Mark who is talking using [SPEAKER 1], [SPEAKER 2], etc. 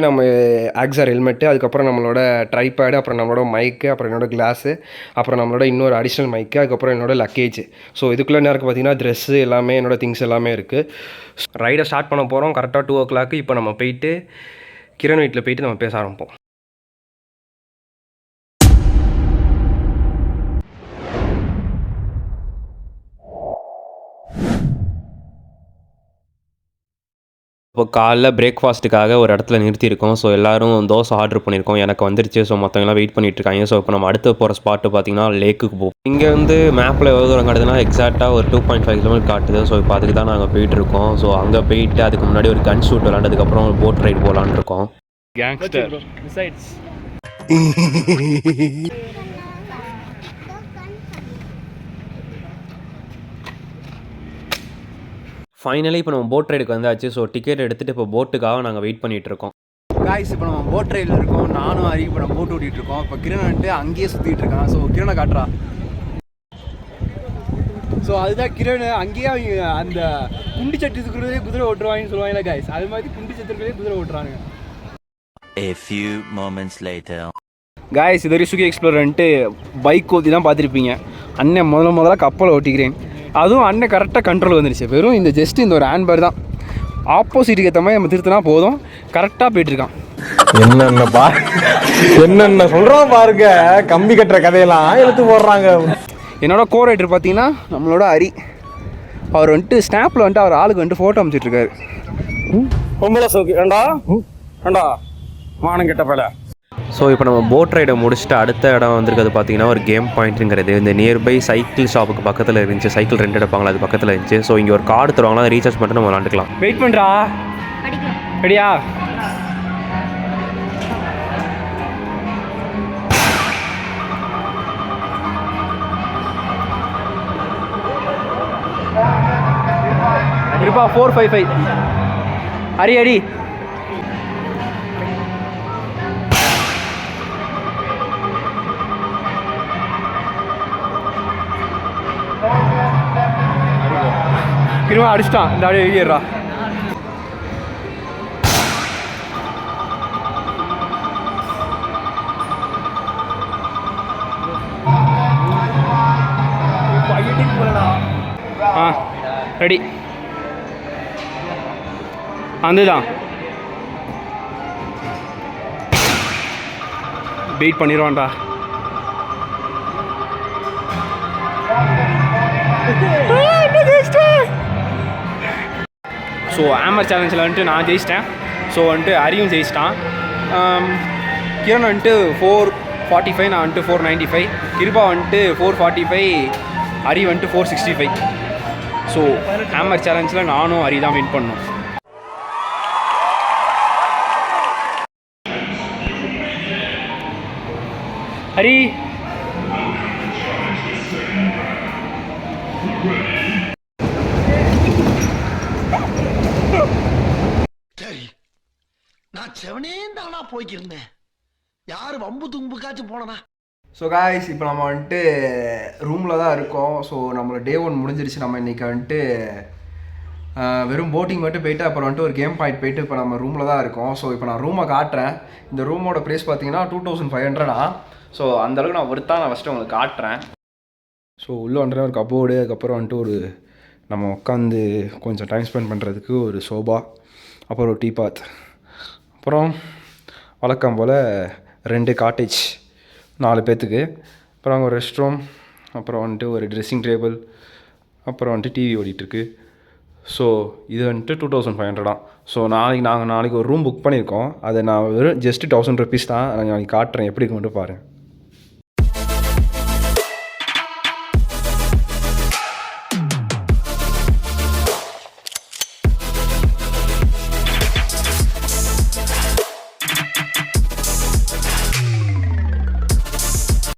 [SPEAKER 1] நம்ம ஆக்ஸார் ஹெல்மெட்டு, அதுக்கப்புறம் நம்மளோட ட்ரைபேடு, அப்புறம் நம்மளோட மைக்கு, அப்புறம் என்னோடய கிளாஸு, அப்புறம் நம்மளோட இன்னொரு அடிஷ்னல் மைக்கு, அதுக்கப்புறம் என்னோடய லக்கேஜ். ஸோ இதுக்குள்ளே என்ன இருக்குது பார்த்தீங்கன்னா, ட்ரெஸ்ஸு எல்லாமே, என்னோடய திங்ஸ் எல்லாமே இருக்குது. ரைடை ஸ்டார்ட் பண்ண போகிறோம் கரெக்டாக 2 o'clock. இப்போ நம்ம போயிட்டு கிரண் வீட்டில் போயிட்டு நம்ம பேச ஆரம்பிப்போம். இப்போ காலைல பிரேக்ஃபாஸ்ட்டுக்காக ஒரு இடத்துல நிறுத்தியிருக்கோம். ஸோ எல்லோரும் தோசை ஆர்டர் பண்ணியிருக்கோம். எனக்கு வந்துருச்சு. ஸோ மற்றவங்களாம் வெயிட் பண்ணிகிட்ருக்காங்க. ஸோ இப்போ நம்ம அடுத்து போகிற ஸ்பாட்டு பார்த்திங்கன்னா லேக்குக்கு போவோம். இங்கே வந்து மேப்பில் எவ்வளோ தூரம் காட்டுதுன்னா எக்ஸாக்டாக ஒரு 2.5 கிலோமீட்டர் காட்டுது. ஸோ இப்போ அதுக்கு தான் நாங்கள் போயிட்டுருக்கோம். ஸோ அங்கே போயிட்டு அதுக்கு முன்னாடி ஒரு கன் ஷூட் விளாண்டதுக்கப்புறம் ஒரு போட் ரைடு போகலான்னு இருக்கோம். கேங்ஸ்டர் ஃபைனலி இப்போ நம்ம போட் ரைடுக்கு வந்தாச்சு. ஸோ டிக்கெட் எடுத்துகிட்டு இப்போ போட்டுக்காக நாங்கள் வெயிட் பண்ணிகிட்ருக்கோம்.
[SPEAKER 2] காய்ஸ் இப்போ நம்ம போட் ரைடில் இருக்கோம். நானும் அருகே இப்போ நம்ம போட் ஓட்டிகிட்ருக்கோம். இப்போ கிரண் வந்துட்டு அங்கேயே சுற்றிட்டு இருக்கான். ஸோ கிரணை காட்டுறா. ஸோ அதுதான் கிரண். அங்கேயே அவங்க அந்த குண்டி சட்டத்துக்குள்ளே குதிரை ஓட்டுருவாங்கன்னு சொல்லுவாங்களே காய்ஸ், அது மாதிரி குண்டி சட்டத்துக்குள்ளே குதிரை ஓட்டுறாங்க.
[SPEAKER 3] A few moments later.
[SPEAKER 2] Guys இது வரைக்கும் சுகி எக்ஸ்ப்ளோரன்ட்டு பைக் ஓட்டி தான் பார்த்துருப்பீங்க. அண்ணன் முதல்ல கப்பலை ஓட்டிக்கிறேன். அதுவும் அண்ணன் கரெக்டாக கண்ட்ரோல் வந்துருச்சு. வெறும் இந்த ஜஸ்ட்டு இந்த ஒரு ஹேண்ட்பேர் தான். ஆப்போசிட்டுக்கு ஏற்ற மாதிரி நம்ம திருத்தினா போதும், கரெக்டாக போயிட்டுருக்கான்.
[SPEAKER 4] என்னென்ன சொல்கிறோம் பாருங்க. கம்பி கட்டுற கதையெல்லாம் எடுத்து போடுறாங்க.
[SPEAKER 2] என்னோட கோ ரைடர் பார்த்தீங்கன்னா நம்மளோட ஹரி. அவர் வந்துட்டு ஸ்னாப்பில் வந்துட்டு அவர் ஆளுக்கு வந்துட்டு ஃபோட்டோ அமைச்சிட்ருக்காரு.
[SPEAKER 1] பொம்பளை சோக்கு ஏண்டா ஏண்டா வானம் கெட்ட பல. ஸோ இப்போ நம்ம போட் ரைடை முடிச்சுட்டு அடுத்த இடம் வந்துருக்கிறது பார்த்தீங்கன்னா ஒரு கேம் பாயிண்ட்டுங்கிறது இந்த நியர்பை சைக்கிள் ஷாப்புக்கு பக்கத்தில் இருந்துச்சு. சைக்கிள் ரெண்டு எடுப்பாங்களா, அது பக்கத்தில் இருந்துச்சு. ஸோ இங்கே ஒரு கார்டு தருவாங்களா, அதை ரீசார்ஜ் பண்ணிட்டு நம்ம விளாண்டுக்கலாம்.
[SPEAKER 2] வெயிட் பண்ணுறா. ரெடியா? இருப்பா 455 அடி அடி. திரும்ப அடிச்சிட்டான். இந்த அப்படியே எழுதிடுறா. ரெடி அதுதான் வெயிட் பண்ணிடுவான்டா. ஸோ ஆமர் சேலஞ்சில் வந்துட்டு நான் ஜெயிச்சிட்டேன். ஸோ வந்துட்டு ஹரியும் ஜெயிச்சிட்டான். கிரண் வந்துட்டு 445, நான் வந்துட்டு 495, கிருபா வந்துட்டு 445, ஹரி வந்துட்டு 465. ஸோ ஆமர் சேலஞ்சில் நானும் ஹரி தான் வின் பண்ணோம். ஹரி
[SPEAKER 5] சரி, நான் செவனே தானா போய்க்கிருந்தேன். யாரு வம்பு தும்புக்காச்சும் போனனா?
[SPEAKER 2] ஸோ காய்ஸ் இப்போ நம்ம வந்துட்டு ரூமில் தான் இருக்கோம். ஸோ நம்மளோட டே 1 முடிஞ்சிருச்சு. நம்ம இன்றைக்கி வந்துட்டு வெறும் போட்டிங் மட்டும் போயிட்டு அப்புறம் வந்துட்டு ஒரு கேம் பாயிண்ட் போயிட்டு இப்போ நம்ம ரூமில் தான் இருக்கோம். ஸோ இப்போ நான் ரூமை காட்டுறேன். இந்த ரூமோட ப்ரைஸ் பார்த்தீங்கன்னா 2500. ஸோ அந்தளவுக்கு நான் ஒருத்தான் நான் ஃபஸ்ட்டு உங்களுக்கு காட்டுறேன். ஸோ உள்ளே வந்துட்டு ஒரு கப்போர்டு, அதுக்கப்புறம் வந்துட்டு ஒரு நம்ம உட்காந்து கொஞ்சம் டைம் ஸ்பெண்ட் பண்ணுறதுக்கு ஒரு சோபா, அப்புறம் ஒரு டீபாத், அப்புறம் வழக்கம் போல் 2 காட்டேஜ் 4 பேர்த்துக்கு, அப்புறம் அங்கே ஒரு ரெஸ்ட் ரூம், அப்புறம் வந்துட்டு ஒரு ட்ரெஸ்ஸிங் டேபிள், அப்புறம் வந்துட்டு டிவி ஓடிட்டுருக்கு. ஸோ இது வந்துட்டு 2500. ஸோ நாளைக்கு ஒரு ரூம் புக் பண்ணியிருக்கோம். அதை நான் வெறும் ஜஸ்ட்டு 1000 rupees தான். நான் நாளைக்கு காட்டுறேன் எப்படி இருக்கு மட்டும் பாருங்கள்.